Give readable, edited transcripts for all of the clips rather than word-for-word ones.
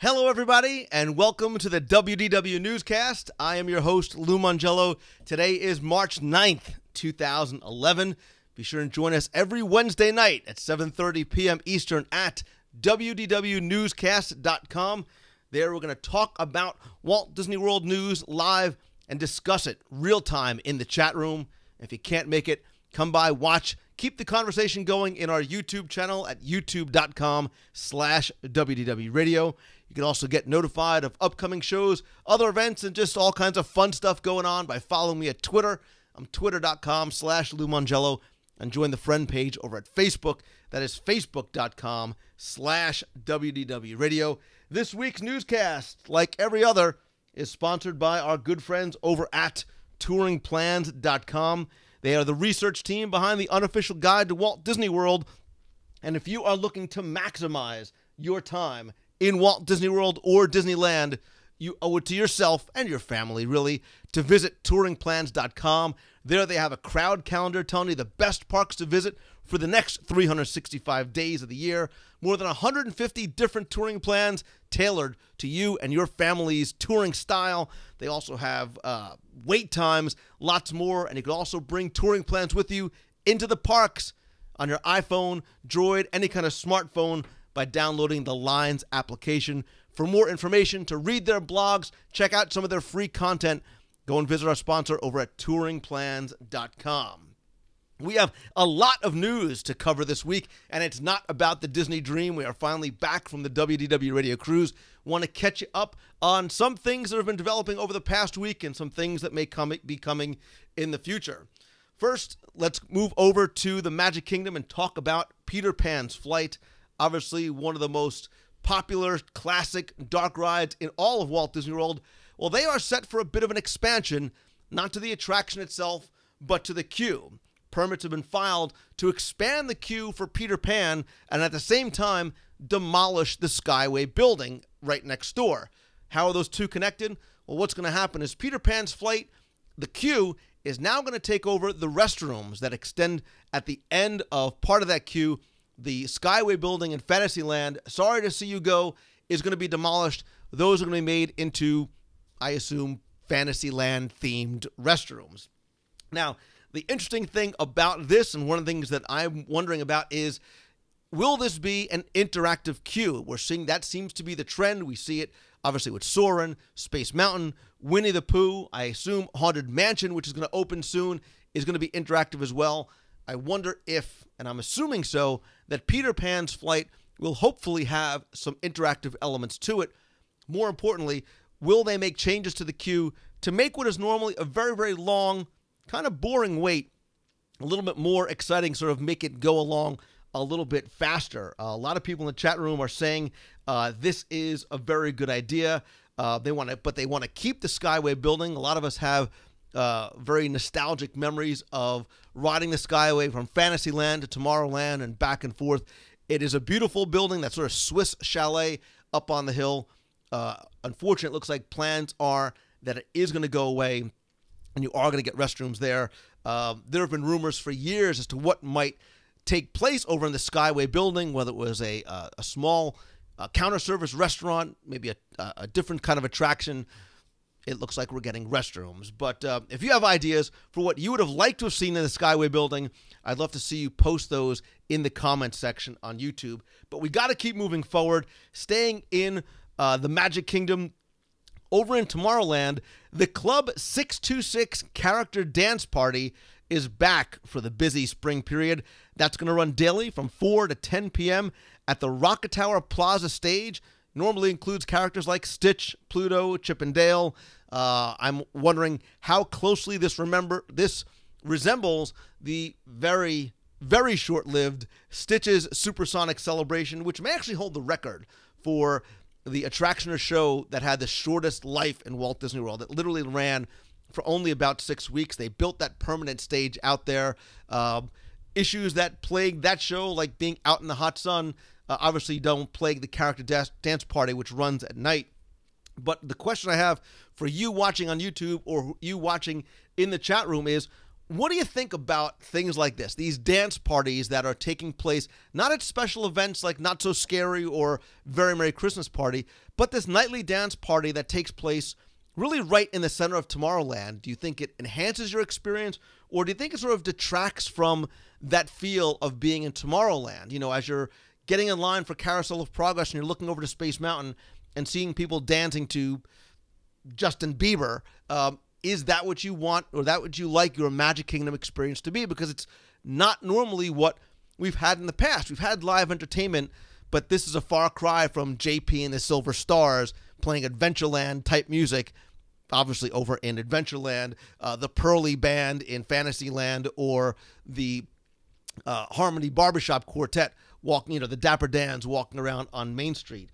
Hello, everybody, and welcome to the WDW Newscast. I am your host, Lou Mongello. Today is March 9th, 2011. Be sure and join us every Wednesday night at 7:30 p.m. Eastern at WDWNewsCast.com. There, we're going to talk about Walt Disney World news live and discuss it real time in the chat room. If you can't make it, come by, watch, keep the conversation going in our YouTube channel at youtube.com/WDW Radio. You can also get notified of upcoming shows, other events, and just all kinds of fun stuff going on by following me at Twitter. I'm twitter.com/Lou Mongello, and join the friend page over at Facebook. That is facebook.com/WDW Radio. This week's newscast, like every other, is sponsored by our good friends over at touringplans.com. They are the research team behind the unofficial guide to Walt Disney World. And if you are looking to maximize your time in Walt Disney World or Disneyland, you owe it to yourself and your family, really, to visit touringplans.com. There they have a crowd calendar telling you the best parks to visit for the next 365 days of the year. More than 150 different touring plans tailored to you and your family's touring style. They also have wait times, lots more, and you can also bring touring plans with you into the parks on your iPhone, Droid, any kind of smartphone by downloading the Lines application. For more information, to read their blogs, check out some of their free content, go and visit our sponsor over at touringplans.com. We have a lot of news to cover this week, and it's not about the Disney Dream. We are finally back from the WDW Radio Cruise. Want to catch you up on some things that have been developing over the past week and some things that may be coming in the future. First, let's move over to the Magic Kingdom and talk about Peter Pan's Flight. Obviously, one of the most popular, classic dark rides in all of Walt Disney World. Well, they are set for a bit of an expansion, not to the attraction itself, but to the queue. Permits have been filed to expand the queue for Peter Pan and at the same time demolish the Skyway building right next door. How are those two connected? Well, what's going to happen is Peter Pan's Flight, the queue, is now going to take over the restrooms that extend at the end of part of that queue. The Skyway building in Fantasyland, sorry to see you go, is going to be demolished. Those are going to be made into, I assume, Fantasyland-themed restrooms. Now, the interesting thing about this, and one of the things that I'm wondering about is, will this be an interactive queue? We're seeing that seems to be the trend. We see it, obviously, with Soarin', Space Mountain, Winnie the Pooh. I assume Haunted Mansion, which is going to open soon, is going to be interactive as well. I wonder if, and I'm assuming so, that Peter Pan's Flight will hopefully have some interactive elements to it. More importantly, will they make changes to the queue to make what is normally a very, very long, kind of boring wait a little bit more exciting, sort of make it go along a little bit faster? A lot of people in the chat room are saying this is a very good idea. They want to keep the Skyway building. A lot of us have very nostalgic memories of riding the Skyway from Fantasyland to Tomorrowland and back and forth. It is a beautiful building, that sort of Swiss chalet up on the hill. Unfortunately, it looks like plans are that it is going to go away, and you are going to get restrooms there. There have been rumors for years as to what might take place over in the Skyway building, whether it was a small counter service restaurant, maybe a different kind of attraction. It looks like we're getting restrooms. But if you have ideas for what you would have liked to have seen in the Skyway building, I'd love to see you post those in the comments section on YouTube. But we got to keep moving forward. Staying in the Magic Kingdom, over in Tomorrowland, the Club 626 Character Dance Party is back for the busy spring period. That's going to run daily from 4 to 10 p.m. at the Rocket Tower Plaza stage. Normally includes characters like Stitch, Pluto, Chip and Dale. I'm wondering how closely this resembles the very, very short-lived Stitch's Supersonic Celebration, which may actually hold the record for the attraction or show that had the shortest life in Walt Disney World. It literally ran for only about 6 weeks. They built that permanent stage out there. Issues that plagued that show, like being out in the hot sun, obviously don't plague the character dance party, which runs at night. But the question I have for you watching on YouTube or you watching in the chat room is, What do you think about things like this, these dance parties that are taking place not at special events like Not So Scary or Very Merry Christmas Party, but this nightly dance party that takes place really right in the center of Tomorrowland? Do you think it enhances your experience, or do you think it sort of detracts from that feel of being in Tomorrowland? You know, as you're getting in line for Carousel of Progress and you're looking over to Space Mountain and seeing people dancing to Justin Bieber, is that what you want, or that what you like your Magic Kingdom experience to be? Because it's not normally what we've had in the past. We've had live entertainment, but this is a far cry from JP and the Silver Stars playing Adventureland type music, obviously over in Adventureland, the Pearly Band in Fantasyland, or the Harmony Barbershop Quartet walking, the Dapper Dans walking around on Main Street.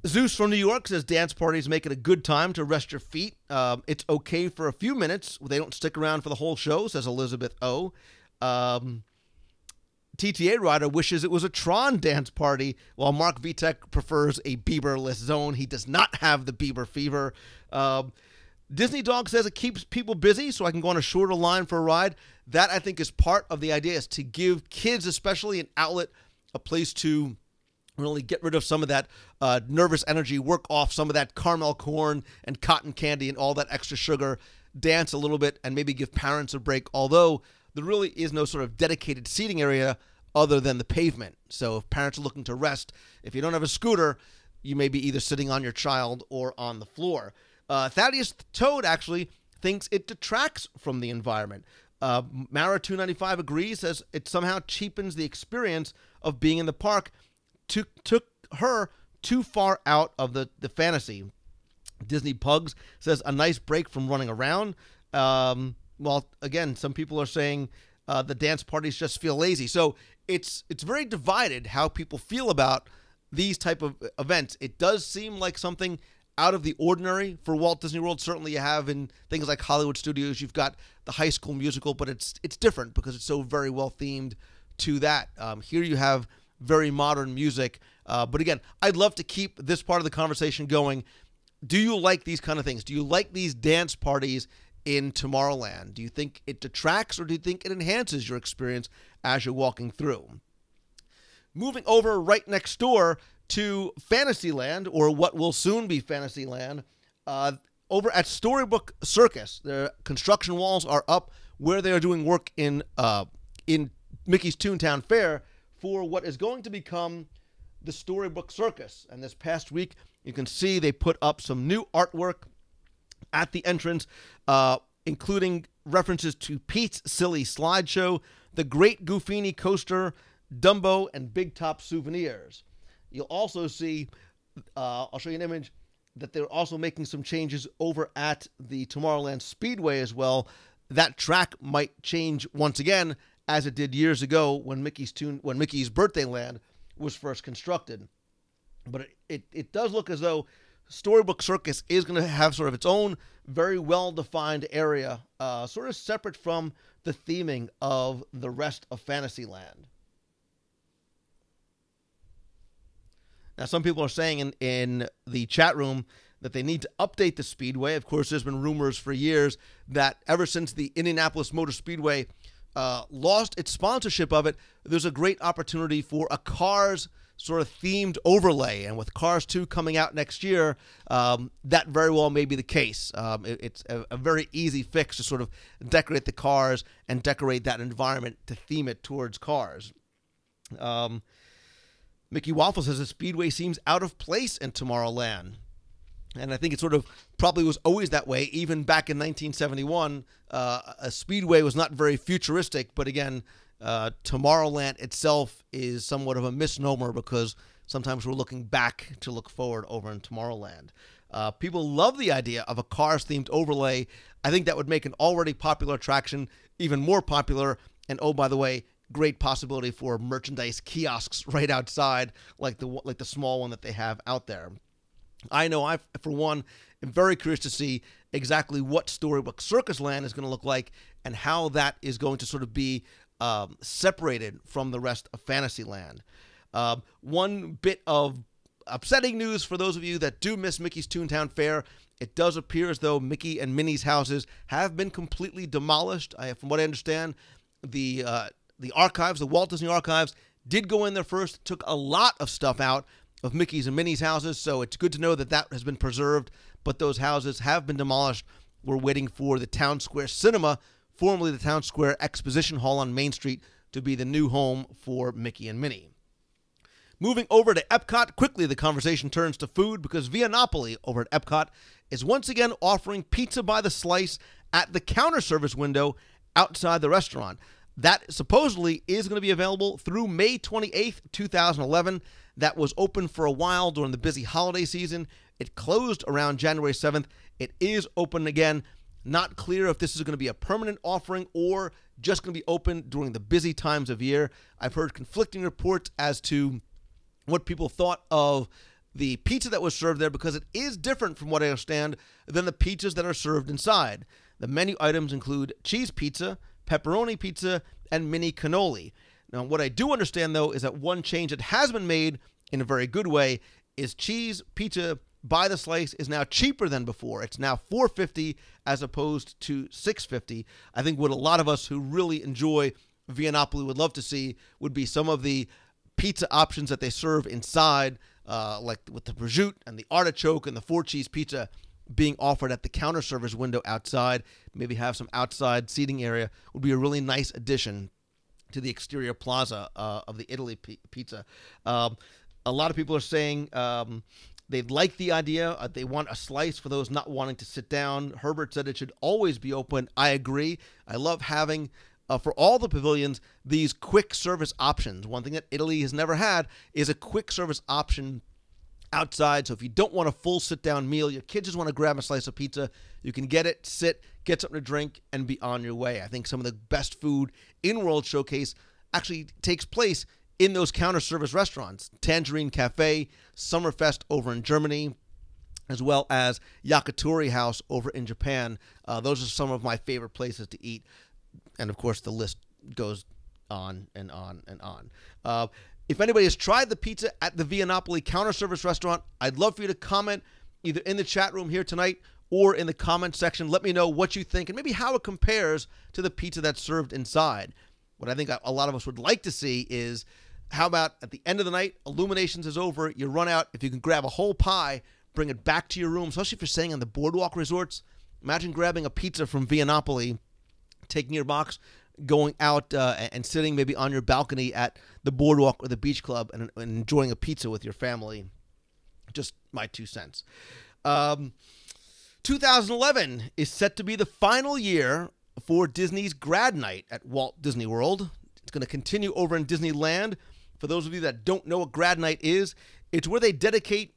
Zeus from New York says dance parties make it a good time to rest your feet. It's okay for a few minutes. They don't stick around for the whole show, says Elizabeth O. TTA Rider wishes it was a Tron dance party, while Mark Vitek prefers a Bieber-less zone. He does not have the Bieber fever. Disney Dog says it keeps people busy, so I can go on a shorter line for a ride. That, I think, is part of the idea, is to give kids especially an outlet, a place to really get rid of some of that nervous energy, work off some of that caramel corn and cotton candy and all that extra sugar, dance a little bit, and maybe give parents a break, although there really is no sort of dedicated seating area other than the pavement. So if parents are looking to rest, if you don't have a scooter, you may be either sitting on your child or on the floor. Thaddeus Toad actually thinks it detracts from the environment. Mara295 agrees, says it somehow cheapens the experience of being in the park. Took her too far out of the fantasy. Disney Pugs says a nice break from running around. Well, again, some people are saying the dance parties just feel lazy. So it's very divided how people feel about these type of events. It does seem like something out of the ordinary for Walt Disney World. Certainly you have in things like Hollywood Studios, you've got the High School Musical, but it's different because it's so very well themed to that. Here you have very modern music. But again, I'd love to keep this part of the conversation going. Do you like these kind of things? Do you like these dance parties in Tomorrowland? Do you think it detracts, or do you think it enhances your experience as you're walking through? Moving over right next door to Fantasyland, or what will soon be Fantasyland, over at Storybook Circus. Their construction walls are up where they are doing work in Mickey's Toontown Fair for what is going to become the Storybook Circus. And this past week, you can see they put up some new artwork at the entrance, including references to Pete's Silly Slideshow, the Great Goofini Coaster, Dumbo, and Big Top Souvenirs. You'll also see, I'll show you an image, that they're also making some changes over at the Tomorrowland Speedway as well. That track might change once again, as it did years ago when Mickey's Birthday Land was first constructed. But it does look as though Storybook Circus is going to have sort of its own very well-defined area, sort of separate from the theming of the rest of Fantasyland. Now, some people are saying in the chat room that they need to update the Speedway. Of course, there's been rumors for years that ever since the Indianapolis Motor Speedway lost its sponsorship of it, there's a great opportunity for a Cars sort of themed overlay. And with Cars 2 coming out next year, that very well may be the case. It's a very easy fix to sort of decorate the cars and decorate that environment to theme it towards Cars. Mickey Waffle says the Speedway seems out of place in Tomorrowland. And I think it sort of probably was always that way. Even back in 1971, a Speedway was not very futuristic. But again, Tomorrowland itself is somewhat of a misnomer because sometimes we're looking back to look forward over in Tomorrowland. People love the idea of a Cars-themed overlay. I think that would make an already popular attraction even more popular. And oh, by the way, great possibility for merchandise kiosks right outside, like the small one that they have out there. I know I, for one, am very curious to see exactly what Storybook Circus Land is going to look like and how that is going to sort of be separated from the rest of Fantasyland. One bit of upsetting news for those of you that do miss Mickey's Toontown Fair It does appear as though Mickey and Minnie's houses have been completely demolished. From what I understand, the archives, the Walt Disney Archives, did go in there first, took a lot of stuff out of Mickey's and Minnie's houses, so it's good to know that that has been preserved, but those houses have been demolished. We're waiting for the Town Square Cinema, formerly the Town Square Exposition Hall on Main Street, to be the new home for Mickey and Minnie. Moving over to Epcot, quickly the conversation turns to food because Via Napoli over at Epcot is once again offering pizza by the slice at the counter service window outside the restaurant. That supposedly is going to be available through May 28th, 2011. That was open for a while during the busy holiday season. It closed around January 7th. It is open again. Not clear if this is going to be a permanent offering or just going to be open during the busy times of year. I've heard conflicting reports as to what people thought of the pizza that was served there because it is different from what I understand than the pizzas that are served inside. The menu items include cheese pizza, pepperoni pizza, and mini cannoli. Now, what I do understand, though, is that one change that has been made in a very good way is cheese pizza by the slice is now cheaper than before. It's now $4.50 as opposed to $6.50. I think what a lot of us who really enjoy Via Napoli would love to see would be some of the pizza options that they serve inside, like with the prosciutto and the artichoke and the 4-cheese pizza being offered at the counter service window outside. Maybe have some outside seating area would be a really nice addition to the exterior plaza of the Italy pizza. A lot of people are saying they like the idea. They want a slice for those not wanting to sit down. Herbert said it should always be open. I agree. I love having for all the pavilions, these quick service options. One thing that Italy has never had is a quick service option outside. So if you don't want a full sit-down meal, your kids just want to grab a slice of pizza, you can get it, sit, get something to drink, and be on your way. I think some of the best food in World Showcase actually takes place in those counter service restaurants. Tangerine Cafe, Summerfest over in Germany, as well as Yakitori House over in Japan. Those are some of my favorite places to eat. And, of course, the list goes on and on and on. If anybody has tried the pizza at the Via Napoli counter service restaurant, I'd love for you to comment either in the chat room here tonight or in the comment section. Let me know what you think and maybe how it compares to the pizza that's served inside. What I think a lot of us would like to see is how about at the end of the night, Illuminations is over, you run out, if you can grab a whole pie, bring it back to your room, especially if you're staying on the boardwalk resorts. Imagine grabbing a pizza from Via Napoli, taking your box, going out and sitting maybe on your balcony at the boardwalk or the beach club and enjoying a pizza with your family. Just my 2 cents. 2011 is set to be the final year for Disney's Grad Night at Walt Disney World. It's going to continue over in Disneyland. For those of you that don't know what Grad Night is, it's where they dedicate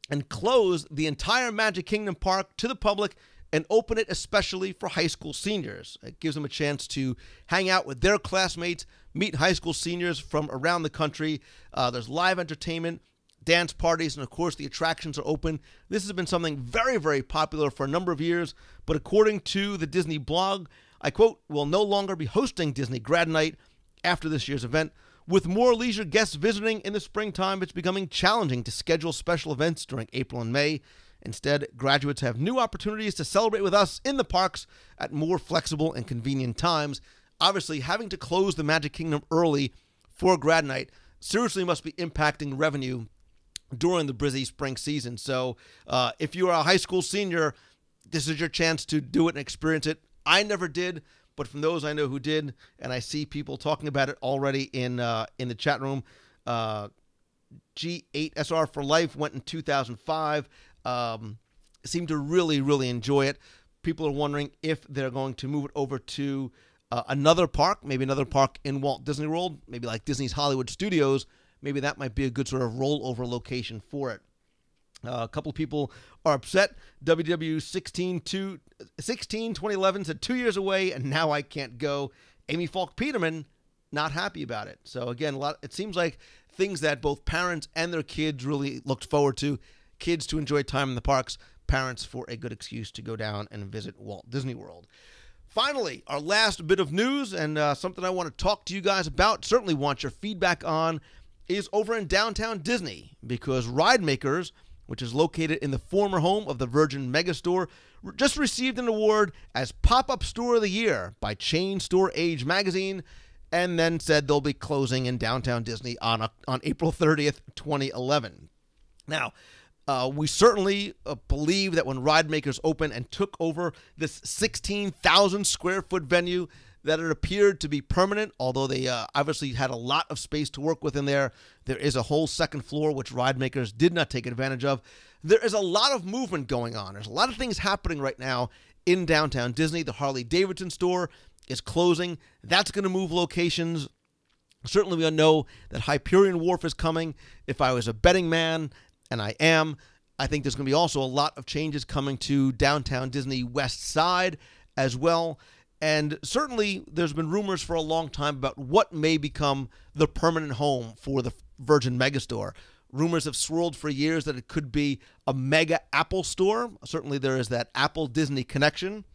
and close the entire Magic Kingdom park to the public and open it especially for high school seniors. It gives them a chance to hang out with their classmates, meet high school seniors from around the country. There's live entertainment, dance parties, and of course the attractions are open. This has been something very, very popular for a number of years, but according to the Disney blog, I quote, "Will no longer be hosting Disney Grad Night after this year's event. With more leisure guests visiting in the springtime, it's becoming challenging to schedule special events during April and May. Instead, graduates have new opportunities to celebrate with us in the parks at more flexible and convenient times." Obviously, having to close the Magic Kingdom early for Grad Night seriously must be impacting revenue during the busy spring season. So if you are a high school senior, this is your chance to do it and experience it. I never did, but from those I know who did, and I see people talking about it already in the chat room. G8SR for Life went in 2005. Seem to really, really enjoy it. People are wondering if they're going to move it over to another park, maybe another park in Walt Disney World, maybe like Disney's Hollywood Studios. Maybe that might be a good sort of rollover location for it. A couple of people are upset. WDW 16/2011 said 2 years away and now I can't go. Amy Falk Peterman not happy about it. So again, it seems like things that both parents and their kids really looked forward to. Kids to enjoy time in the parks, parents for a good excuse to go down and visit Walt Disney World. Finally, our last bit of news and something I want to talk to you guys about, certainly want your feedback on, is over in downtown Disney because Ridemakerz which is located in the former home of the Virgin Megastore, just received an award as Pop-Up Store of the Year by Chain Store Age magazine, and then said they'll be closing in downtown Disney on April 30th, 2011. Now, we certainly believe that when Ridemakerz opened and took over this 16,000 square foot venue, that it appeared to be permanent, although they obviously had a lot of space to work with in there. There is a whole second floor, which Ridemakerz did not take advantage of. There is a lot of movement going on. There's a lot of things happening right now in downtown Disney. The Harley-Davidson store is closing. That's going to move locations. Certainly we know that Hyperion Wharf is coming. If I was a betting man, and I am, I think there's going to be also a lot of changes coming to downtown Disney West Side as well. And certainly there's been rumors for a long time about what may become the permanent home for the Virgin Megastore. Rumors have swirled for years that it could be a mega Apple store. Certainly there is that Apple-Disney connection.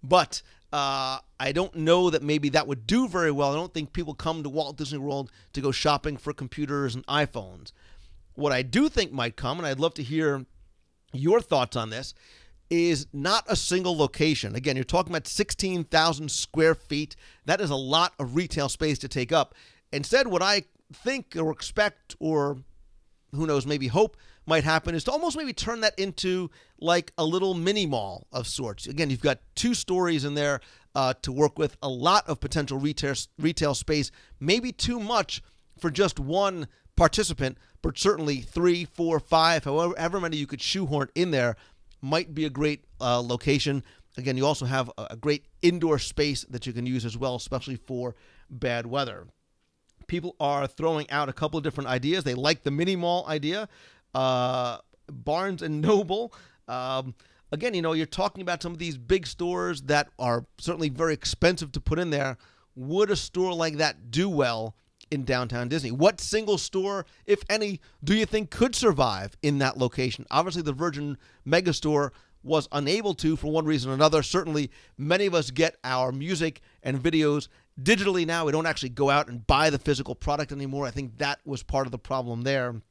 But I don't know that maybe that would do very well. I don't think people come to Walt Disney World to go shopping for computers and iPhones. What I do think might come, and I'd love to hear your thoughts on this, is not a single location. Again, you're talking about 16,000 square feet. That is a lot of retail space to take up. Instead, what I think or expect, or who knows, maybe hope might happen, is to almost maybe turn that into like a little mini mall of sorts. Again, you've got 2 stories in there to work with, a lot of potential retail space, maybe too much for just one participant, but certainly 3, 4, 5, however many you could shoehorn in there might be a great location. Again, you also have a great indoor space that you can use as well, especially for bad weather. People are throwing out a couple of different ideas. They like the mini mall idea. Barnes and Noble. Again, you're talking about some of these big stores that are certainly very expensive to put in there. Would a store like that do well in downtown Disney? What single store, if any, do you think could survive in that location? Obviously, the Virgin Megastore was unable to for one reason or another. Certainly, many of us get our music and videos digitally now. We don't actually go out and buy the physical product anymore. I think that was part of the problem there.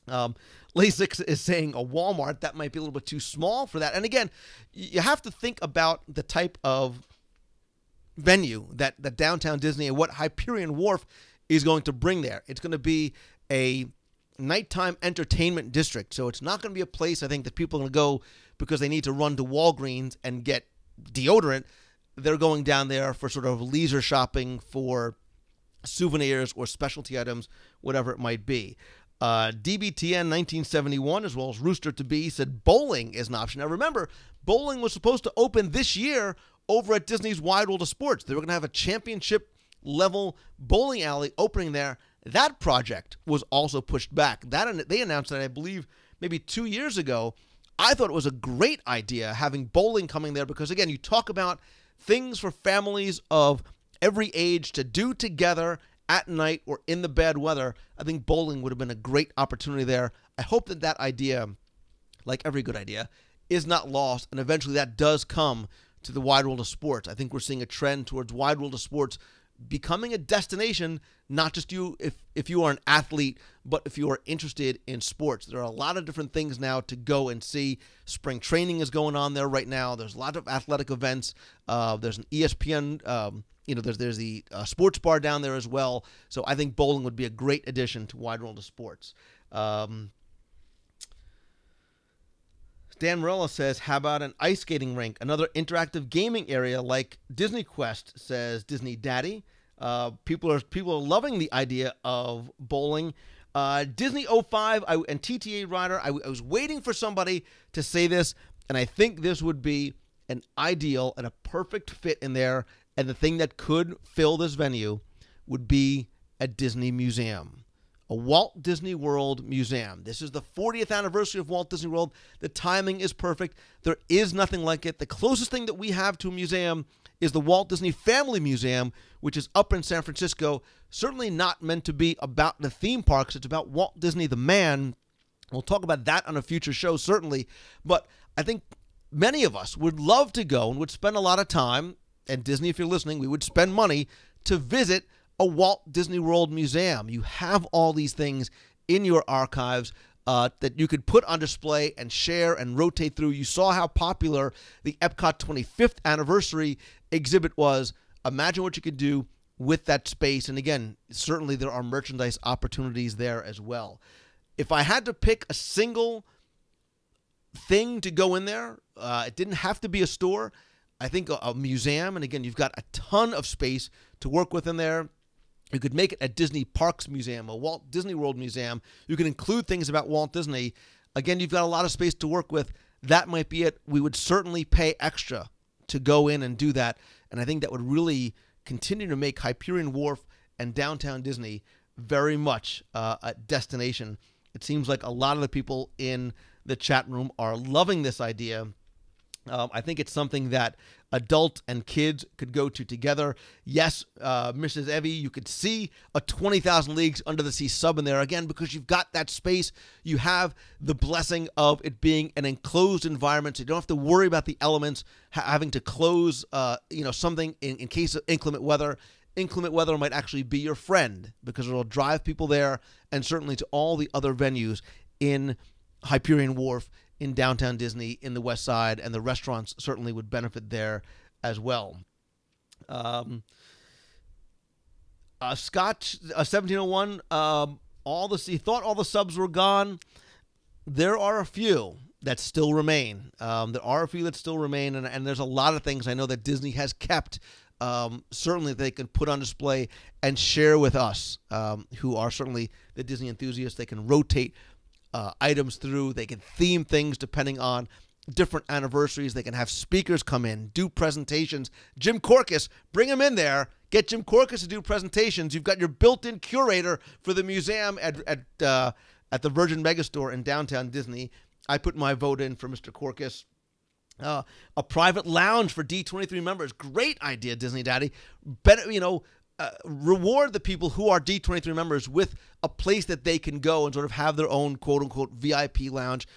Lasix is saying a Walmart. That might be a little bit too small for that. And again, you have to think about the type of venue that downtown Disney and what Hyperion Wharf is going to bring there. It's going to be a nighttime entertainment district. So it's not going to be a place, I think, that people are going to go because they need to run to Walgreens and get deodorant. They're going down there for sort of leisure shopping, for souvenirs or specialty items, whatever it might be. DBTN 1971, as well as Rooster to Be, said bowling is an option. Now remember, bowling was supposed to open this year over at Disney's Wide World of Sports. They were going to have a championship level bowling alley opening there. That project was also pushed back. They announced that, I believe, maybe 2 years ago. I thought it was a great idea having bowling coming there because, again, you talk about things for families of every age to do together at night or in the bad weather. I think bowling would have been a great opportunity there. I hope that idea, like every good idea, is not lost, and eventually that does come to the Wide World of Sports. I think we're seeing a trend towards Wide World of Sports becoming a destination, not just if you are an athlete, but if you are interested in sports. There are a lot of different things now to go and see. Spring training is going on there right now. There's a lot of athletic events. There's an ESPN, there's the sports bar down there as well. So I think bowling would be a great addition to Wide World of Sports. Dan Morello says, how about an ice skating rink? Another interactive gaming area like Disney Quest, says Disney Daddy. People are loving the idea of bowling. Disney 05 and TTA Rider, I was waiting for somebody to say this, and I think this would be an ideal and a perfect fit in there. And the thing that could fill this venue would be a Disney museum. A Walt Disney World museum. This is the 40th anniversary of Walt Disney World. The timing is perfect. There is nothing like it. The closest thing that we have to a museum is the Walt Disney Family Museum, which is up in San Francisco. Certainly not meant to be about the theme parks. It's about Walt Disney the man. We'll talk about that on a future show, certainly. But I think many of us would love to go and would spend a lot of time, and Disney, if you're listening, we would spend money to visit a Walt Disney World museum. You have all these things in your archives. that you could put on display and share and rotate through. You saw how popular the Epcot 25th anniversary exhibit was. Imagine what you could do with that space. And again, certainly there are merchandise opportunities there as well. If I had to pick a single thing to go in there, it didn't have to be a store. I think a museum, and again, you've got a ton of space to work with in there. You could make it a Disney Parks Museum, a Walt Disney World Museum. You can include things about Walt Disney. Again, you've got a lot of space to work with. That might be it. We would certainly pay extra to go in and do that, and I think that would really continue to make Hyperion Wharf and Downtown Disney very much a destination. It seems like a lot of the people in the chat room are loving this idea. I think it's something that adults and kids could go to together. Yes, Mrs. Evie, you could see a 20,000 Leagues Under the Sea sub in there, again, because you've got that space. You have the blessing of it being an enclosed environment, so you don't have to worry about the elements having to close something in case of inclement weather. Inclement weather might actually be your friend because it'll drive people there, and certainly to all the other venues in Hyperion Wharf, in Downtown Disney, in the West Side, and the restaurants certainly would benefit there as well. Scotch 1701, he thought all the subs were gone. There are a few that still remain. And there's a lot of things I know that Disney has kept. Certainly they can put on display and share with us, who are certainly the Disney enthusiasts. They can rotate items through. They can theme things depending on different anniversaries. They can have speakers come in, do presentations. Jim Korkis, bring him in there. Get Jim Korkis to do presentations. You've got your built-in curator for the museum at the Virgin Megastore in Downtown Disney. I put my vote in for Mr. Korkis. A private lounge for D23 members. Great idea, Disney Daddy. Better, reward the people who are D23 members with a place that they can go and sort of have their own quote-unquote VIP lounge.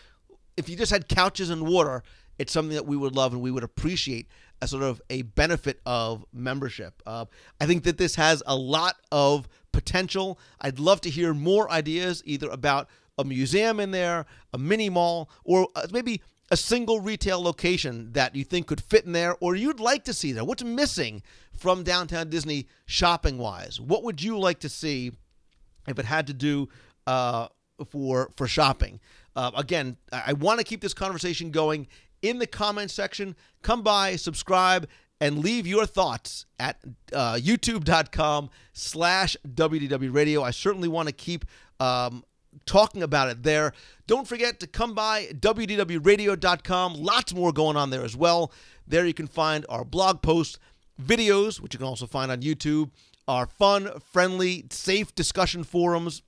If you just had couches and water, it's something that we would love and we would appreciate as sort of a benefit of membership. I think that this has a lot of potential. I'd love to hear more ideas, either about a museum in there, a mini mall, or maybe a single retail location that you think could fit in there or you'd like to see there. What's missing from Downtown Disney shopping-wise? What would you like to see if it had to do for shopping? Again, I want to keep this conversation going in the comments section. Come by, subscribe, and leave your thoughts at youtube.com/WDW Radio. I certainly want to keep talking about it there. Don't forget to come by WDWradio.com. Lots more going on there as well. There you can find our blog posts, videos, which you can also find on YouTube, our fun, friendly, safe discussion forums.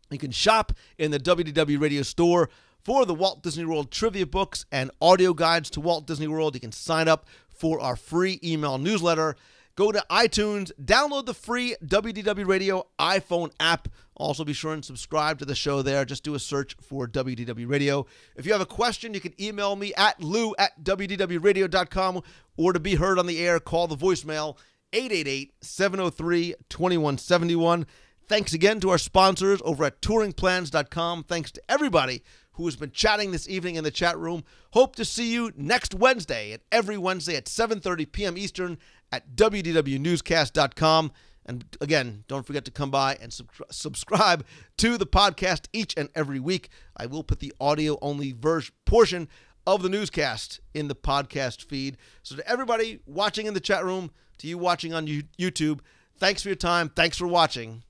You can shop in the WDW Radio store for the Walt Disney World trivia books and audio guides to Walt Disney World. You can sign up for our free email newsletter. Go to iTunes, download the free WDW Radio iPhone app. Also be sure and subscribe to the show there. Just do a search for WDW Radio. If you have a question, you can email me at lou@WDWradio.com, or to be heard on the air, call the voicemail 888-703-2171. Thanks again to our sponsors over at touringplans.com. Thanks to everybody who has been chatting this evening in the chat room. Hope to see you next Wednesday, every Wednesday at 7:30 p.m. Eastern at WDWNewsCast.com. And again, don't forget to come by and subscribe to the podcast each and every week. I will put the audio-only portion of the newscast in the podcast feed. So to everybody watching in the chat room, to you watching on YouTube, thanks for your time. Thanks for watching.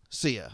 See ya.